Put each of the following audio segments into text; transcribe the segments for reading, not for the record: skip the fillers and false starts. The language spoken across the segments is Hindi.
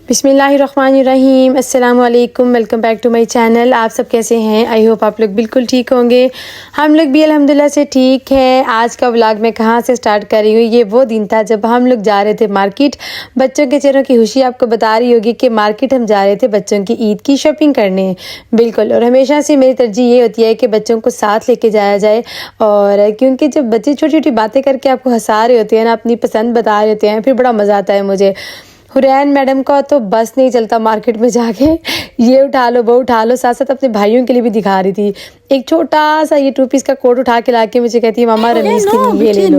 बिस्मिल्लाहिर्रहमानिर्रहीम, अस्सलाम वालेकुम, welcome back to my channel. आप सब कैसे हैं? आई होप आप लोग बिल्कुल ठीक होंगे। हम लोग भी अल्हम्दुलिल्लाह से ठीक हैं। आज का व्लॉग मैं कहाँ से स्टार्ट कर रही हूँ, ये वो दिन था जब हम लोग जा रहे थे मार्केट। बच्चों के चेहरों की खुशी आपको बता रही होगी कि मार्केट हम जा रहे थे बच्चों की ईद की शॉपिंग करने। बिल्कुल, और हमेशा से मेरी तरजीह ये होती है कि बच्चों को साथ लेके जाया जाए। और क्योंकि जब बच्चे छोटी छोटी बातें करके आपको हंसा रहे होते हैं ना, अपनी पसंद बता रहे होते हैं, फिर बड़ा मज़ा आता है मुझे। हुरैन मैडम का तो बस नहीं चलता मार्केट में जाके, ये उठा लो वो उठा लो, साथ साथ अपने भाइयों के लिए भी दिखा रही थी। एक छोटा सा ये 2 पीस का कोट उठा के लाके मुझे कहती है मामा रमीज के लिए ये ले लो।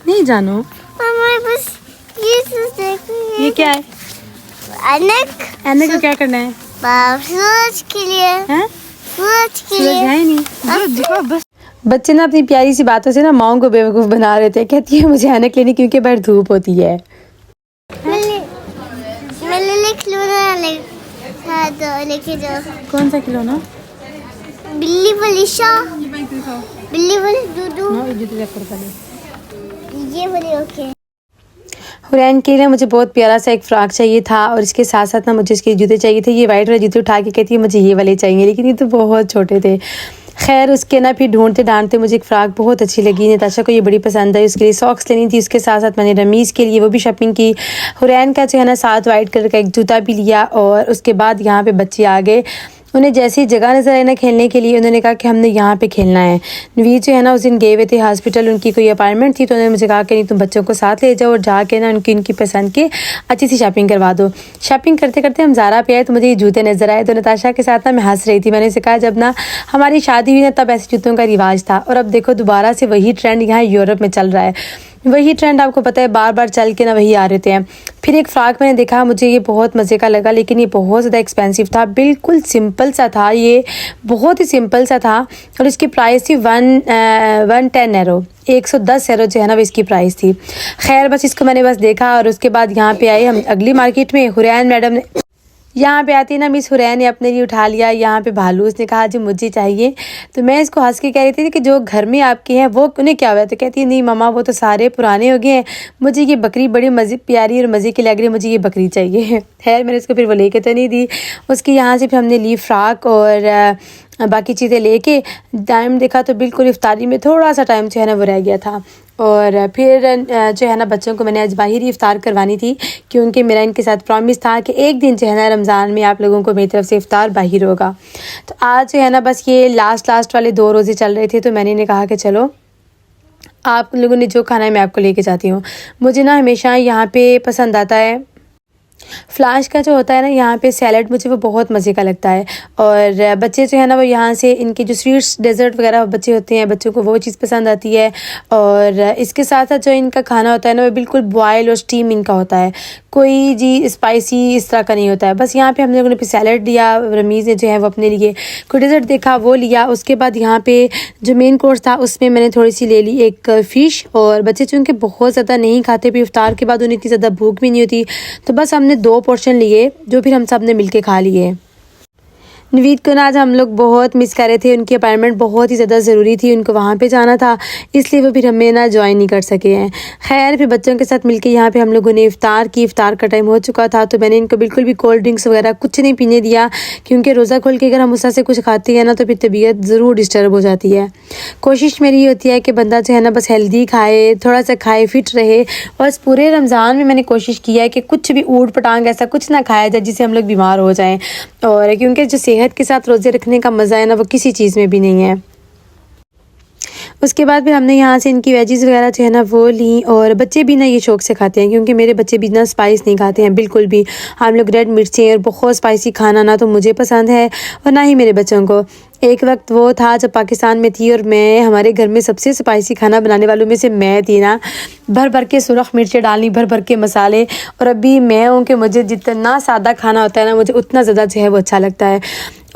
नहीं जानो बस ये क्या है? ऐनक को क्या करना है? सूरज के लिए हैं? सूरज के सूरज लिए है ही नहीं। बच्चे ना अपनी प्यारी सी बातों से ना माओ को बेवकूफ़ बना रहे थे। कहती है मुझे ऐनक लेनी क्योंकि बाहर धूप होती है। लेके जाओ। कौन सा खिलौना? बिल्ली बलिशा, बिल्ली बलिश दूधू, ये वाले ओके। हुरैन के लिए मुझे बहुत प्यारा सा एक फ़्रॉक चाहिए था और इसके साथ साथ ना मुझे इसके जूते चाहिए थे। ये वाइट वाले जूते उठा के कहती है मुझे ये वाले चाहिए, लेकिन ये तो बहुत छोटे थे। खैर उसके ना फिर ढूंढते ढांढते मुझे एक फ़्रॉक बहुत अच्छी लगी। नताशा को ये बड़ी पसंद आई, उसके लिए सॉक्स लेनी थी। उसके साथ साथ मैंने रमीज़ के लिए वो भी शॉपिंग की। हुरैन का जो है ना साथ वाइट कलर का एक जूता भी लिया। और उसके बाद यहाँ पे बच्चे आ गए। उन्हें जैसी जगह नज़र आई ना खेलने के लिए, उन्होंने कहा कि हमने यहाँ पे खेलना है। नवीद जो है ना उस दिन गए हुए थे हॉस्पिटल, उनकी कोई अपॉइंटमेंट थी, तो उन्होंने मुझे कहा कि नहीं तुम बच्चों को साथ ले जाओ और जाके ना उनकी पसंद के अच्छी सी शॉपिंग करवा दो। शॉपिंग करते करते हम ज़ारा पे आए तो मुझे ये जूते नज़र आए। तो नताशा के साथ ना मैं हंस रही थी। मैंने उसे कहा जब ना हमारी शादी हुई ना तब ऐसे जूतों का रिवाज था, और अब देखो दोबारा से वही ट्रेंड यहाँ यूरोप में चल रहा है। वही ट्रेंड आपको पता है बार बार चल के ना वही आ रहे हैं। फिर एक फ़्रॉक मैंने देखा, मुझे ये बहुत मज़े का लगा, लेकिन ये बहुत ज़्यादा एक्सपेंसिव था। बिल्कुल सिंपल सा था, ये बहुत ही सिंपल सा था और इसकी प्राइस थी 110 यूरो, 110 यूरो जो है ना वो इसकी प्राइस थी। खैर बस इसको मैंने बस देखा और उसके बाद यहाँ पे आए हम अगली मार्केट में। हुरैन मैडम ने यहाँ पे आती ना मिस हुरैन ने अपने लिए उठा लिया यहाँ पे भालू। उसने कहा जी मुझे चाहिए, तो मैं इसको हंस के कह रही थी कि जो घर में आपके हैं वो उन्हें क्या हुआ? तो कहती है नहीं मामा वो तो सारे पुराने हो गए हैं, मुझे ये बकरी बड़ी मज़े प्यारी और मज़े की लग रही है, मुझे ये बकरी चाहिए। खैर मैंने इसको फिर वो लेके तो नहीं दी। उसके यहाँ से फिर हमने ली फ़्रॉक और बाकी चीज़ें लेके टाइम देखा तो बिल्कुल इफ्तारी में थोड़ा सा टाइम जो है ना वो रह गया था। और फिर जो है ना बच्चों को मैंने आज बाहर ही इफ्तार करवानी थी, क्योंकि मेरा इनके साथ प्रॉमिस था कि एक दिन जो है ना रमज़ान में आप लोगों को मेरी तरफ से इफ्तार बाहर होगा। तो आज जो है ना बस ये लास्ट वाले 2 रोज़े चल रहे थे, तो मैंने इन्हें कहा कि चलो आप लोगों ने जो खाना है मैं आपको लेके जाती हूँ। मुझे ना हमेशा यहाँ पे पसंद आता है फ्लाश का जो होता है ना यहाँ पे सैलड, मुझे वो बहुत मज़े का लगता है। और बच्चे जो है ना वो यहाँ से इनके जो स्वीट्स डेज़र्ट वगैरह बच्चे होते हैं, बच्चों को वो चीज़ पसंद आती है। और इसके साथ साथ जो इनका खाना होता है ना वो बिल्कुल बॉयल और स्टीम इनका होता है, कोई जी स्पाइसी इस तरह का नहीं होता है। बस यहाँ पे हम लोगों ने फिर सैलड लिया, रमीज़ ने जो है वो अपने लिए कोई डेज़र्ट देखा वो लिया। उसके बाद यहाँ पे जो मेन कोर्स था उसमें मैंने थोड़ी सी ले ली एक फ़िश। और बच्चे चूँकि बहुत ज़्यादा नहीं खाते, फिर इफ्तार के बाद उन्हें इतनी ज़्यादा भूख भी नहीं होती, तो बस हमने 2 पोर्शन लिए जो फिर हम सब ने मिलके खा लिए। नवीद को ना आज हम लोग बहुत मिस कर रहे थे, उनकी अपॉइंटमेंट बहुत ही ज़्यादा ज़रूरी थी, उनको वहाँ पे जाना था, इसलिए वो फिर हमें ना ज्वाइन नहीं कर सके हैं। खैर फिर बच्चों के साथ मिलके यहाँ पे हम लोगों ने इफ़्तार का टाइम हो चुका था, तो मैंने इनको बिल्कुल भी कोल्ड ड्रिंक्स वगैरह कुछ नहीं पीने दिया, क्योंकि रोज़ा खोल के अगर हम उससे कुछ खाते हैं ना तो फिर तबीयत ज़रूर डिस्टर्ब हो जाती है। कोशिश मेरी ये होती है कि बंदा जो है ना बस हेल्दी खाए, थोड़ा सा खाए, फिट रहे। और इस पूरे रमज़ान में मैंने कोशिश किया है कि कुछ भी ऊट पटांग ऐसा कुछ ना खाया जाए जिससे हम लोग बीमार हो जाएँ। और क्योंकि जो सेहत के साथ रोज़े रखने का मज़ा है ना वो किसी चीज़ में भी नहीं है। उसके बाद फिर हमने यहाँ से इनकी वेजीज़ वगैरह जो है ना वो ली। और बच्चे भी ना ये शौक से खाते हैं, क्योंकि मेरे बच्चे भी ना स्पाइस नहीं खाते हैं बिल्कुल भी। हम लोग रेड मिर्चें और बहुत स्पाइसी खाना ना तो मुझे पसंद है और ना ही मेरे बच्चों को। एक वक्त वो था जब पाकिस्तान में थी और मैं हमारे घर में सबसे स्पाइसी खाना बनाने वालों में से मैं थी ना, भर भर के सुरख मिर्चें डालनी, भर भर के मसाले। और अभी मैं हूँ कि मुझे जितना सादा खाना होता है ना मुझे उतना ज़्यादा जो है वो अच्छा लगता है।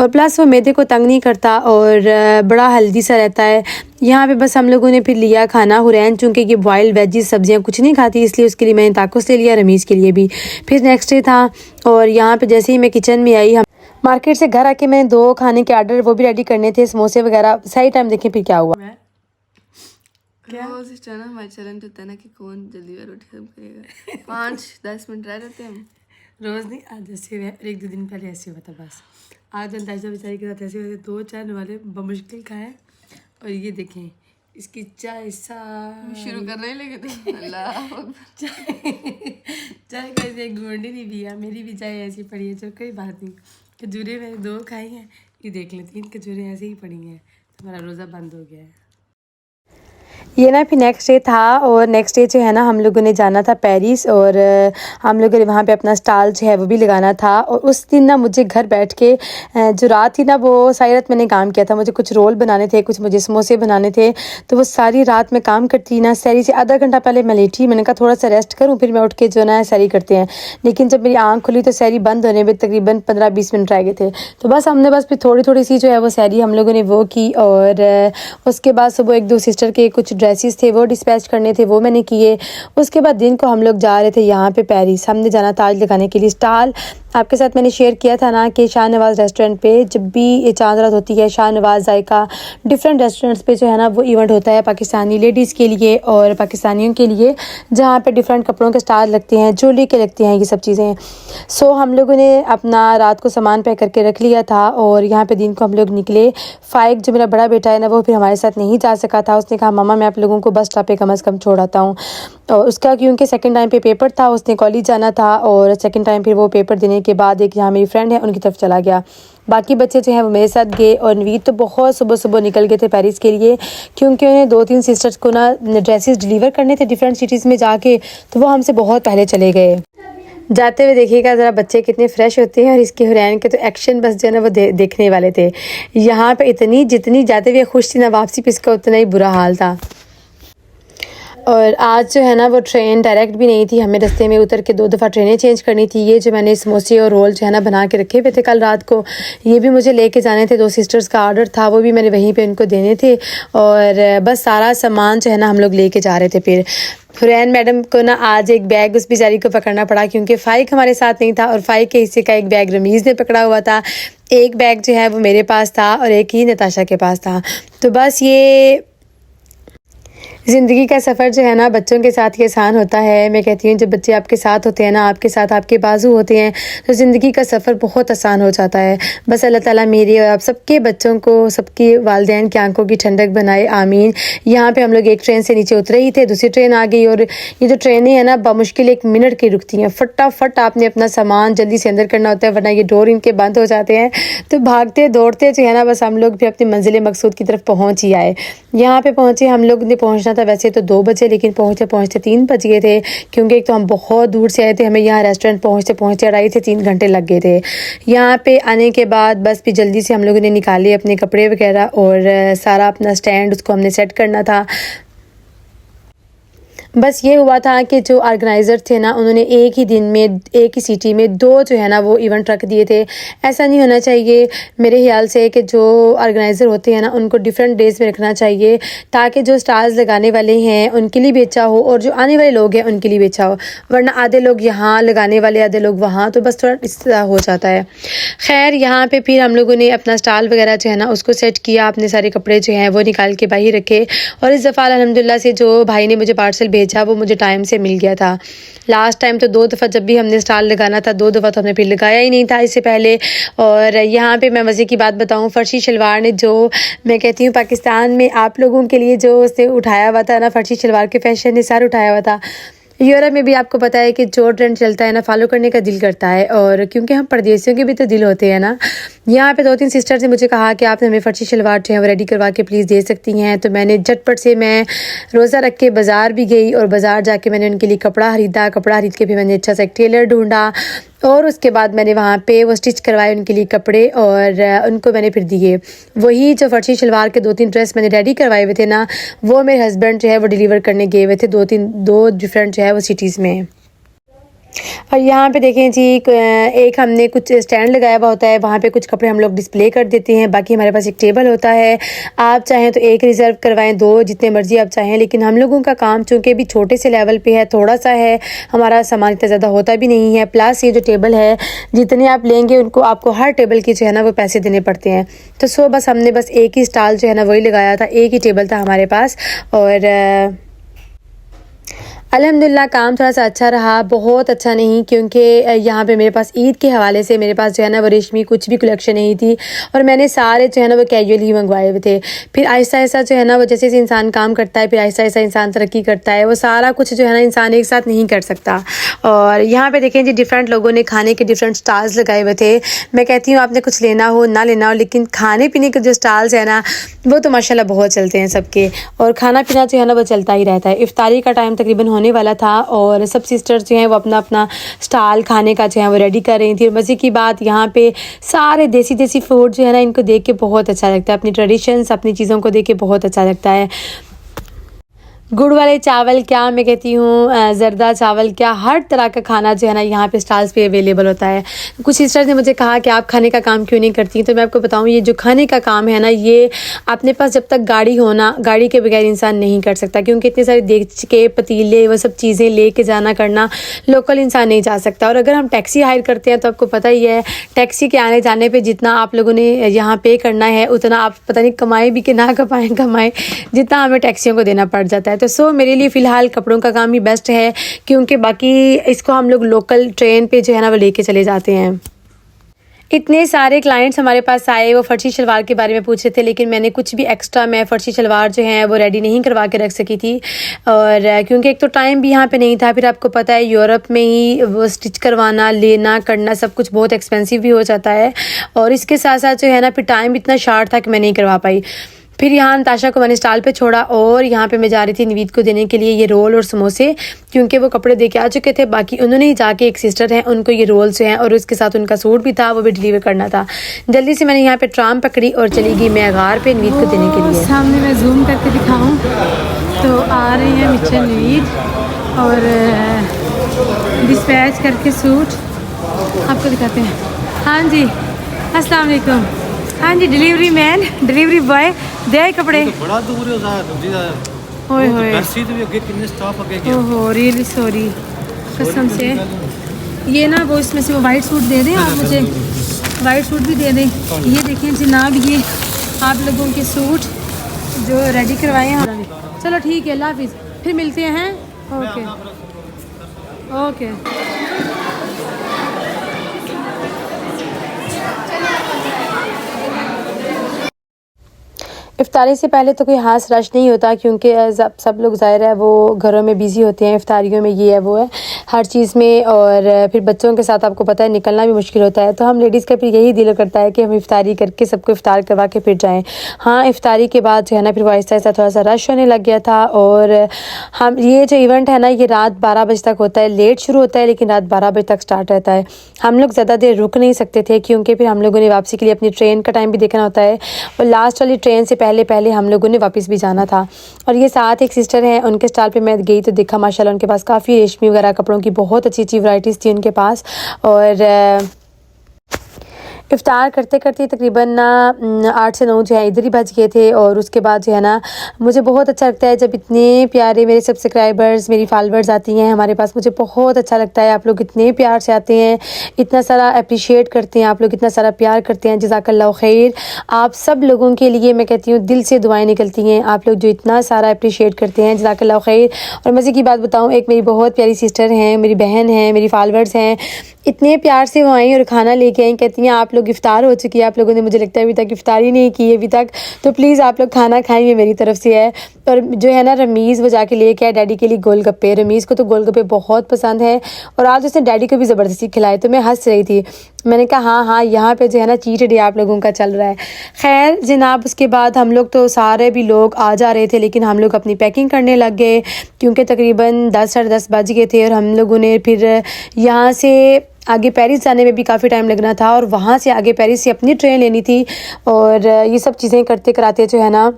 और प्लस वो मैदे को तंग नहीं करता और बड़ा हेल्दी सा रहता है। यहाँ पे बस हम लोगों ने फिर लिया खाना। हुरैन चूँकि ये बॉइल्ड वेजिस सब्जियाँ कुछ नहीं खाती, इसलिए उसके लिए मैंने ताकोस ले लिया, रमीज़ के लिए भी। फिर नेक्स्ट डे था और यहाँ पे जैसे ही मैं किचन में आई, हम मार्केट से घर आके मैंने 2 खाने के आर्डर वो भी रेडी करने थे, समोसे वगैरह। सही टाइम देखें फिर क्या हुआ। रोज इस तरह हमारा चैलेंज होता है ना कि कौन जल्दी रोटी खत्म करेगा। 5-10 मिनट रह जाते हैं हम। रोज़ नहीं, आज ऐसे हुआ, 1-2 दिन पहले ऐसे हुआ था बस। आज अंदाजा बेचारी के साथ ऐसे हुए थे, 2-4 वाले बमुश्किल खाए। और ये देखें इसकी चाय शुरू कर रहे लगे थे। अल्लाह चाय का एक घूंडी नहीं पिया, मेरी भी चाय ऐसी पड़ी है, चलो कोई बात नहीं। खजूरें मैंने 2 खाई हैं, ये देख लें 3 खजूरें ऐसे ही पड़ी हैं, हमारा रोज़ा बंद हो गया है। ये ना फिर नेक्स्ट डे था और नेक्स्ट डे जो है ना हम लोगों ने जाना था पेरिस और हम लोगों ने वहाँ पे अपना स्टॉल जो है वो भी लगाना था। और उस दिन ना मुझे घर बैठ के जो रात थी ना वो सारी रात मैंने काम किया था। मुझे कुछ रोल बनाने थे, कुछ मुझे समोसे बनाने थे, तो वो सारी रात मैं काम करती ना। सैरी से आधा घंटा पहले मैं लेटी, मैंने कहा थोड़ा सा रेस्ट करूँ फिर मैं उठ के जो ना सैरी करते हैं। लेकिन जब मेरी आँख खुली तो सैरी बंद होने में तकरीबन 15-20 मिनट रह गए थे। तो बस हमने बस फिर थोड़ी थोड़ी सी जो है वो सैरी हम लोगों ने वो की। और उसके बाद सुबह 1-2 सिस्टर के कुछ ड्रेसेस थे वो डिस्पैच करने थे, वो मैंने किए। उसके बाद दिन को हम लोग जा रहे थे यहाँ पे पेरिस, हमने जाना ताज लगाने के लिए। स्टॉल आपके साथ मैंने शेयर किया था ना कि शाहनवाज़ रेस्टोरेंट पे जब भी ये चांद रात होती है, शाहनवाज़ जायका डिफरेंट रेस्टोरेंट्स पे जो है ना वो इवेंट होता है पाकिस्तानी लेडीज़ के लिए और पाकिस्तानियों के लिए, जहाँ पे डिफरेंट कपड़ों के स्टॉल लगते हैं, ज्वेलरी के लगते हैं, ये सब चीज़ें। सो हम लोगों ने अपना रात को सामान पैक करके रख लिया था और यहाँ पे दिन को हम लोग निकले। फ़ाइक जो मेरा बड़ा बेटा है ना वो फिर हमारे साथ नहीं जा सका था। उसने कहा मामा मैं आप लोगों को बस स्टॉप पे कम से कम छोड़ आता हूँ। और उसका क्योंकि सेकंड टाइम पे पेपर था, उसने कॉलेज जाना था और सेकंड टाइम फिर वो पेपर देने के बाद एक यहाँ मेरी फ्रेंड है उनकी तरफ चला गया। बाकी बच्चे जो हैं वो मेरे साथ गए और नवीद तो बहुत सुबह सुबह निकल गए थे पेरिस के लिए, क्योंकि उन्हें 2-3 सिस्टर्स को ना ड्रेसेस डिलीवर करने थे डिफरेंट सिटीज़ में जाके, तो वो हमसे बहुत पहले चले गए। जाते हुए देखिएगा ज़रा बच्चे कितने फ्रेश होते हैं। और इसके हुरैन के तो एक्शन बस जो है ना वो देखने वाले थे। यहाँ पे इतनी जितनी जाते हुए खुश थी ना, वापसी पे इसका उतना ही बुरा हाल था। और आज जो है ना वो ट्रेन डायरेक्ट भी नहीं थी, हमें रास्ते में उतर के 2 दफ़ा ट्रेनें चेंज करनी थी। ये जो मैंने समोसे और रोल जो है ना बना के रखे हुए थे कल रात को, ये भी मुझे लेके जाने थे। 2 सिस्टर्स का ऑर्डर था, वो भी मैंने वहीं पे उनको देने थे। और बस सारा सामान जो है ना हम लोग लेके जा रहे थे। फिर हुरैन मैडम को ना आज एक बैग उस बेचारी को पकड़ना पड़ा, क्योंकि फ़ाइक हमारे साथ नहीं था और फ़ाइक के हिस्से का एक बैग रमीज़ ने पकड़ा हुआ था। एक बैग जो है वो मेरे पास था और एक ही नताशा के पास था। तो बस ये ज़िंदगी का सफ़र जो है ना बच्चों के साथ ही आसान होता है। मैं कहती हूँ जब बच्चे आपके साथ होते हैं ना, आपके साथ आपके बाजू होते हैं, तो ज़िंदगी का सफ़र बहुत आसान हो जाता है। बस अल्लाह ताला मेरी और आप सबके बच्चों को, सबकी वालिदैन की आंखों की ठंडक बनाए, आमीन। यहाँ पे हम लोग एक ट्रेन से नीचे उतरे ही थे, दूसरी ट्रेन आ गई। और ये जो ट्रेनें हैं ना बामुश्किल 1 मिनट की रुकती हैं। फटाफट आपने अपना सामान जल्दी से अंदर करना होता है, वरना ये डोर इनके बंद हो जाते हैं। तो भागते दौड़ते जो है ना बस हम लोग भी अपनी मंजिल मकसूद की तरफ पहुँच ही आए। यहाँ पे पहुँचे, हम लोग ने पहुँचना था वैसे तो 2 बजे, लेकिन पहुँचते पहुँचते 3 बज गए थे, क्योंकि एक तो हम बहुत दूर से आए थे। हमें यहाँ रेस्टोरेंट पहुँचते पहुँचते 2.5 से 3 घंटे लग गए थे। यहाँ पे आने के बाद बस भी जल्दी से हम लोगों ने निकाले अपने कपड़े वगैरह और सारा अपना स्टैंड उसको हमने सेट करना था। बस ये हुआ था कि जो ऑर्गेनाइज़र थे ना उन्होंने एक ही दिन में, एक ही सिटी में 2 जो है ना वो इवेंट रख दिए थे। ऐसा नहीं होना चाहिए मेरे ख्याल से कि जो ऑर्गेनाइज़र होते हैं ना उनको डिफरेंट डेज़ में रखना चाहिए, ताकि जो स्टॉल्स लगाने वाले हैं उनके लिए भी अच्छा हो और जो आने वाले लोग हैं उनके लिए भी अच्छा हो। वरना आधे लोग यहाँ लगाने वाले, आधे लोग वहाँ, तो बस थोड़ा इस तरह हो जाता है। खैर यहाँ पे फिर हम लोगों ने अपना स्टॉल वगैरह जो है ना उसको सेट किया, अपने सारे कपड़े जो हैं वो निकाल के बाहर रखे। और इस दफ़ा अल्हम्दुलिल्लाह से जो भाई ने मुझे पार्सल भेजा वो मुझे टाइम से मिल गया था। लास्ट टाइम तो 2 दफ़ा जब भी हमने स्टॉल लगाना था, 2 दफ़ा तो हमने फिर लगाया ही नहीं था इससे पहले। और यहाँ पे मैं मज़े की बात बताऊँ, फर्शी शलवार ने जो, मैं कहती हूँ पाकिस्तान में आप लोगों के लिए जो उसने उठाया हुआ था ना, फर्शी शलवार के फैशन ने सर उठाया हुआ था। यूरोप में भी आपको पता है कि जो ट्रेंड चलता है ना फॉलो करने का दिल करता है, और क्योंकि हम परदेसियों के भी तो दिल होते हैं ना। यहाँ पे 2-3 सिस्टर्स ने मुझे कहा कि आप हमें फर्शी शलवार जो है वो रेडी करवा के प्लीज़ दे सकती हैं। तो मैंने झटपट से मैं रोज़ा रख के बाज़ार भी गई और बाज़ार जाके मैंने उनके लिए कपड़ा ख़रीदा। कपड़ा ख़रीद के फिर मैंने अच्छा सा एक टेलर ढूंढा और उसके बाद मैंने वहाँ पे वो स्टिच करवाए उनके लिए कपड़े और उनको मैंने फिर दिए। वही जो फर्शी शलवार के 2-3 ड्रेस मैंने रेडी करवाए हुए थे ना, वो मेरे हस्बैंड जो है वो डिलीवर करने गए हुए थे 2 डिफरेंट जो है वो सिटीज़ में। और यहाँ पे देखें जी एक हमने कुछ स्टैंड लगाया हुआ होता है, वहाँ पे कुछ कपड़े हम लोग डिस्प्ले कर देते हैं। बाकी हमारे पास एक टेबल होता है, आप चाहें तो एक रिज़र्व करवाएं, 2 जितने मर्जी आप चाहें। लेकिन हम लोगों का काम चूँकि भी छोटे से लेवल पे है, थोड़ा सा है, हमारा सामान इतना ज़्यादा होता भी नहीं है। प्लस ये जो टेबल है जितने आप लेंगे उनको आपको हर टेबल की जो है ना वो पैसे देने पड़ते हैं। तो बस हमने बस एक ही स्टॉल जो है ना वही लगाया था, एक ही टेबल था हमारे पास। और अल्हम्दुलिल्लाह काम थोड़ा सा अच्छा रहा, बहुत अच्छा नहीं, क्योंकि यहाँ पे मेरे पास ईद के हवाले से मेरे पास जो है ना वो रेशमी कुछ भी कलेक्शन नहीं थी और मैंने सारे जो है ना वो कैजुअल ही मंगवाए हुए थे। फिर आहिस्ता आहिस्ता जो है ना वो जैसे जैसे इंसान काम करता है फिर आहिस्ता आहिस्ता इंसान तरक्की करता है, वो सारा कुछ जो है ना इंसान एक साथ नहीं कर सकता। और यहाँ पे देखें जी डिफरेंट लोगों ने खाने के डिफरेंट स्टॉल्स लगाए हुए थे। मैं कहती हूँ आपने कुछ लेना हो ना लेना हो, लेकिन खाने पीने के जो स्टॉल्स है ना वो तो माशाल्लाह बहुत चलते हैं सबके, और खाना पीना जो है ना वो चलता ही रहता है। इफ्तारी का टाइम तकरीबन होने वाला था और सब सिस्टर्स जो हैं वो अपना अपना स्टॉल खाने का जो है वो रेडी कर रही थी। और मज़े की बात यहाँ पे सारे देसी देसी फूड जो है ना इनको देख के बहुत अच्छा लगता है, अपनी ट्रेडिशंस अपनी चीज़ों को देख के बहुत अच्छा लगता है। गुड़ वाले चावल क्या, मैं कहती हूँ ज़रदा चावल क्या, हर तरह का खाना जो है ना यहाँ पे स्टॉल्स पे अवेलेबल होता है। कुछ सिस्टर्स ने मुझे कहा कि आप खाने का काम क्यों नहीं करती, तो मैं आपको बताऊँ ये जो खाने का काम है ना ये अपने पास जब तक गाड़ी हो ना, गाड़ी के बगैर इंसान नहीं कर सकता, क्योंकि इतने सारे देख के पतीले वो सब चीज़ें ले के जाना करना लोकल इंसान नहीं जा सकता। और अगर हम टैक्सी हायर करते हैं तो आपको पता ही है टैक्सी के आने जाने पर जितना आप लोगों ने यहाँ पे करना है उतना आप पता नहीं कमाएँ भी कि ना कमाएँ जितना हमें टैक्सियों को देना पड़ जाता है। तो मेरे लिए फ़िलहाल कपड़ों का काम ही बेस्ट है, क्योंकि बाकी इसको हम लोग लोकल ट्रेन पे जो है ना वो लेके चले जाते हैं। इतने सारे क्लाइंट्स हमारे पास आए, वो फर्शी शलवार के बारे में पूछ रहे थे, लेकिन मैंने कुछ भी एक्स्ट्रा मैं फ़र्शी शलवार जो है वो रेडी नहीं करवा के रख सकी थी। और क्योंकि एक तो टाइम भी यहाँ पे नहीं था, फिर आपको पता है यूरोप में ही वो स्टिच करवाना लेना करना सब कुछ बहुत एक्सपेंसिव भी हो जाता है, और इसके साथ साथ जो है ना फिर टाइम इतना शार्ट था कि मैं नहीं करवा पाई। फिर यहाँ नताशा को मैंने स्टॉल पे छोड़ा और यहाँ पे मैं जा रही थी नवीद को देने के लिए ये रोल और समोसे, क्योंकि वो कपड़े दे के आ चुके थे। बाकी उन्होंने ही जाके एक सिस्टर है उनको ये रोल्स हैं और उसके साथ उनका सूट भी था वो भी डिलीवर करना था। जल्दी से मैंने यहाँ पे ट्राम पकड़ी और चली गई मैं गार पे नवीद को देने के लिए। सामने मैं जूम करके दिखाऊँ तो आ रहे हैं मिस्टर नवीद और डिस्पैच करके सूट आपको दिखाते हैं। हाँ जी अस्सलाम वालेकुम। हाँ जी डिलीवरी मैन डिलीवरी बॉय दे कपड़े बड़ा दूर है जी होए होए बरसी तो भी अगे कितने स्टाफ अगे गया ओहो रियली सॉरी कसम से। ये ना वो इसमें से वो वाइट सूट दे दें आप मुझे, वाइट सूट भी दे दें। ये देखें जनाब ये आप लोगों के सूट जो रेडी करवाए हैं। चलो ठीक है अल्लाह हाफिज़, फिर मिलते हैं। ओके ओके इफ्तारी से पहले तो कोई खास रश नहीं होता, क्योंकि सब लोग ज़ाहिर है वो घरों में बिज़ी होते हैं, इफ्तारियों में ये है वो है हर चीज़ में, और फिर बच्चों के साथ आपको पता है निकलना भी मुश्किल होता है। तो हम लेडीज़ का फिर यही दिल करता है कि हम इफ्तारी करके सबको इफ्तार करवा के फिर जाएँ। हाँ इफ्तारी के बाद जो है ना फिर वो आहिस्ता आहिस्ता थोड़ा सा रश होने लग गया था। और हम ये जो इवेंट है ना ये रात 12 बजे तक होता है, लेट शुरू होता है लेकिन रात 12 बजे तक स्टार्ट रहता है। हम लोग ज़्यादा देर रुक नहीं सकते थे, क्योंकि फिर हम लोगों ने वापसी के लिए अपनी ट्रेन का टाइम भी देखना होता है, और लास्ट वाली ट्रेन से पहले हम लोगों ने वापस भी जाना था। और ये साथ एक सिस्टर हैं उनके स्टॉल पे मैं गई तो देखा माशाल्लाह उनके पास काफ़ी रेशमी वगैरह कपड़ों की बहुत अच्छी अच्छी वैरायटीज़ थी उनके पास। और इफ्तार करते करते तकरीबन 8 से 9 जो है इधर ही बज गए थे। और उसके बाद जो है ना मुझे बहुत अच्छा लगता है जब इतने प्यारे मेरे सब्सक्राइबर्स मेरी फॉलोअर्स आती हैं हमारे पास, मुझे बहुत अच्छा लगता है। आप लोग इतने प्यार से आते हैं, इतना सारा अप्रिशिएट करते हैं, आप लोग इतना सारा प्यार करते हैं, जज़ाकल्लाह खैर। आप सब लोगों के लिए मैं कहती हूँ दिल से दुआएं निकलती हैं, आप लोग जो इतना सारा अप्रिशिएट करते हैं, जज़ाकल्लाह खैर। और मज़े की बात बताऊँ, एक मेरी बहुत प्यारी सिस्टर हैं, मेरी बहन है, मेरी फॉलोअर्स हैं, इतने प्यार से वो आई और खाना लेके आई, कहती हैं आप लोग इफ्तार हो चुकी है, आप लोगों ने मुझे लगता है अभी तक इफ्तारी नहीं की है अभी तक, तो प्लीज़ आप लोग खाना खाएंगे मेरी तरफ से है। और जो है ना रमीज़ वो जाके लेके आया डैडी के लिए गोलगप्पे, रमीज़ को तो गोलगप्पे बहुत पसंद है और आज उसने डैडी को भी ज़बरदस्ती खिलाए, तो मैं हंस रही थी। मैंने कहा हाँ यहाँ पे जो है ना चीट डे आप लोगों का चल रहा है। खैर जनाब उसके बाद हम लोग तो सारे भी लोग आ जा रहे थे, लेकिन हम लोग अपनी पैकिंग करने लग गए, क्योंकि तकरीबन 10 साढ़े 10 बज गए थे। और हम लोगों ने फिर यहाँ से आगे पेरिस जाने में भी काफ़ी टाइम लगना था, और वहाँ से आगे पेरिस से अपनी ट्रेन लेनी थी, और ये सब चीज़ें करते कराते जो है ना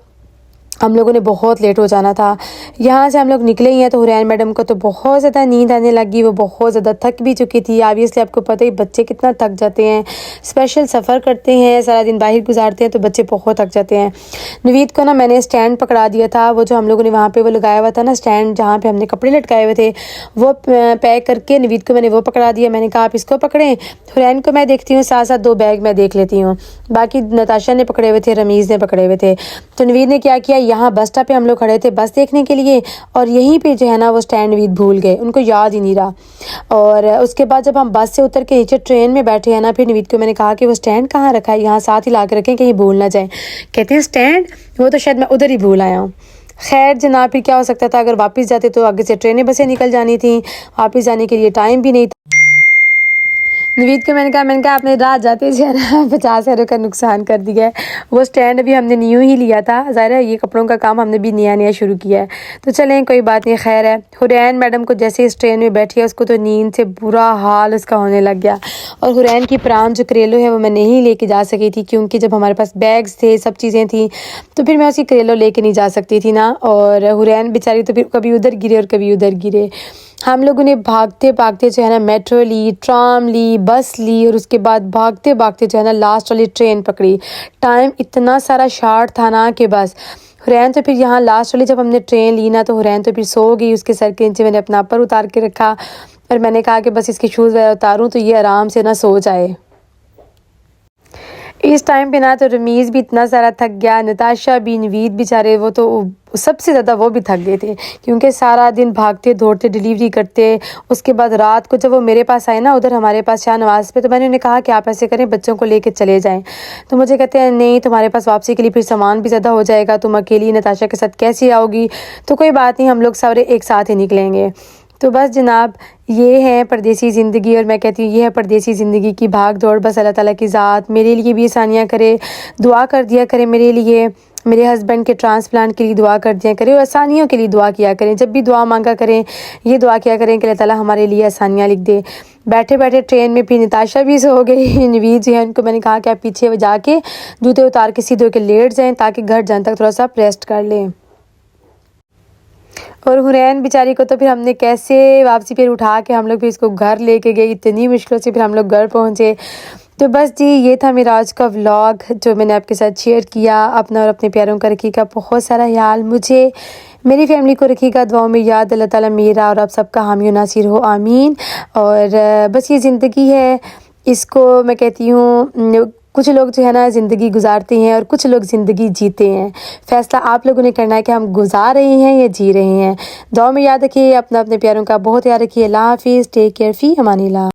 हम लोगों ने बहुत लेट हो जाना था। यहाँ से हम लोग निकले ही हैं तो हुरैन मैडम को तो बहुत ज़्यादा नींद आने लगी। वो बहुत ज़्यादा थक भी चुकी थी। ऑब्वियसली आपको पता ही बच्चे कितना थक जाते हैं, स्पेशल सफ़र करते हैं, सारा दिन बाहर गुजारते हैं तो बच्चे बहुत थक जाते हैं। नवीद को ना मैंने स्टैंड पकड़ा दिया था, वो जो हम लोगों ने वहाँ पर वो लगाया हुआ था ना स्टैंड, जहाँ पर हमने कपड़े लटकाए हुए थे, वो पैक करके नवीद को मैंने वो पकड़ा दिया। मैंने कहा आप इसको पकड़ें, हुरैन को मैं देखती हूँ, साथ साथ 2 बैग मैं देख लेती हूँ। बाकी नताशा ने पकड़े हुए थे, रमीज़ ने पकड़े हुए थे। तो नवीद ने क्या किया, यहाँ बस स्टॉप पे हम लोग खड़े थे बस देखने के लिए, और यहीं पे जो है ना वो स्टैंड नवीद भूल गए, उनको याद ही नहीं रहा। और उसके बाद जब हम बस से उतर के नीचे ट्रेन में बैठे हैं ना, फिर नवीद को मैंने कहा कि वो स्टैंड कहाँ रखा है, यहाँ साथ ही ला के रखें कहीं भूल ना जाए। कहते हैं स्टैंड, वो तो शायद मैं उधर ही भूल आया हूँ। खैर जनाब, फिर क्या हो सकता था, अगर वापस जाते तो आगे से ट्रेनें बसें निकल जानी थी, वापस जाने के लिए टाइम भी नहीं था। नवीद को मैंने कहा आपने रात जाते जो है ना 50 यूरो का नुकसान कर दिया है। वो स्टैंड भी हमने न्यू ही लिया था, ज़ाहिर है ये कपड़ों का काम हमने भी नया शुरू किया है। तो चलें कोई बात नहीं, खैर है। हुरैन मैडम को जैसे इस ट्रेन में बैठी है उसको तो नींद से बुरा हाल उसका होने लग गया। और हुरैन की प्राण जो करेलो है वो मैं नहीं लेके जा सकी थी, क्योंकि जब हमारे पास बैग्स थे, सब चीज़ें थी, तो फिर मैं उसकी करेलो लेके नहीं जा सकती थी ना। और हुरैन बेचारी तो फिर कभी उधर गिरे और कभी उधर गिरे। हम लोगों ने भागते भागते जो है ना मेट्रो ली, ट्राम ली, बस ली, और उसके बाद भागते भागते जो है ना लास्ट वाली ट्रेन पकड़ी। टाइम इतना सारा शार्ट था ना कि बस। हुरैन तो फिर यहाँ लास्ट वाली जब हमने ट्रेन ली ना, तो हुरैन तो फिर सो गई। उसके सर के नीचे मैंने अपना अपर उतार के रखा और मैंने कहा कि बस इसके शूज़ वगैरह उतारूँ तो ये आराम से ना सो जाए। इस टाइम पे ना तो रमीज़ भी इतना सारा थक गया, नताशा भी, नवीद बेचारे वो तो सबसे ज़्यादा वो भी थक गए थे, क्योंकि सारा दिन भागते दौड़ते डिलीवरी करते। उसके बाद रात को जब वो मेरे पास आए ना उधर हमारे पास शाहनवाज़ पे, तो मैंने उन्हें कहा कि आप ऐसे करें बच्चों को लेके चले जाएं। तो मुझे कहते हैं नहीं, तुम्हारे पास वापसी के लिए फिर सामान भी ज़्यादा हो जाएगा, तुम अकेली नताशा के साथ कैसे आओगी। तो कोई बात नहीं, हम लोग सारे एक साथ ही निकलेंगे। तो बस जनाब, ये है परदेसी ज़िंदगी। और मैं कहती हूँ ये है परदेसी ज़िंदगी की भाग दौड़। बस अल्लाह ताला की ज़ात मेरे लिए भी आसानियाँ करे, दुआ कर दिया करे मेरे लिए, मेरे हस्बैंड के ट्रांसप्लांट के लिए दुआ कर दिया करें, और आसानियों के लिए दुआ किया करें। जब भी दुआ मांगा करें ये दुआ किया करें कि अल्लाह ताला हमारे लिए आसानियाँ लिख दे। बैठे बैठे ट्रेन में फिर नताशा भी सो गई। नवीद जो है उनको मैंने कहा कि आप पीछे जाके जूते उतार के सीधे होकर लेट जाएँ, ताकि घर जाने तक थोड़ा सा रेस्ट कर लें। और हुरैन बेचारी को तो फिर हमने कैसे वापसी फिर उठा के हम लोग फिर इसको घर लेके गए, इतनी मुश्किलों से फिर हम लोग घर पहुँचे। तो बस जी, ये था मेरा आज का व्लॉग जो मैंने आपके साथ शेयर किया। अपना और अपने प्यारों का रखिएगा बहुत सारा ख्याल, मुझे मेरी फैमिली को रखिएगा दुआओं में याद। अल्लाह ताला मेरा और आप सबका हामी और नासिर हो, आमीन। और बस ये ज़िंदगी है, इसको मैं कहती हूँ कुछ लोग जो है ना ज़िंदगी गुजारते हैं और कुछ लोग ज़िंदगी जीते हैं। फ़ैसला आप लोगों ने करना है कि हम गुजार रहे हैं या जी रहे हैं। दुआ में याद रखिए, अपना अपने प्यारों का बहुत याद रखिए। अल्लाह हाफिज़, टेक केयर, फ़ी अमानिल्लाह।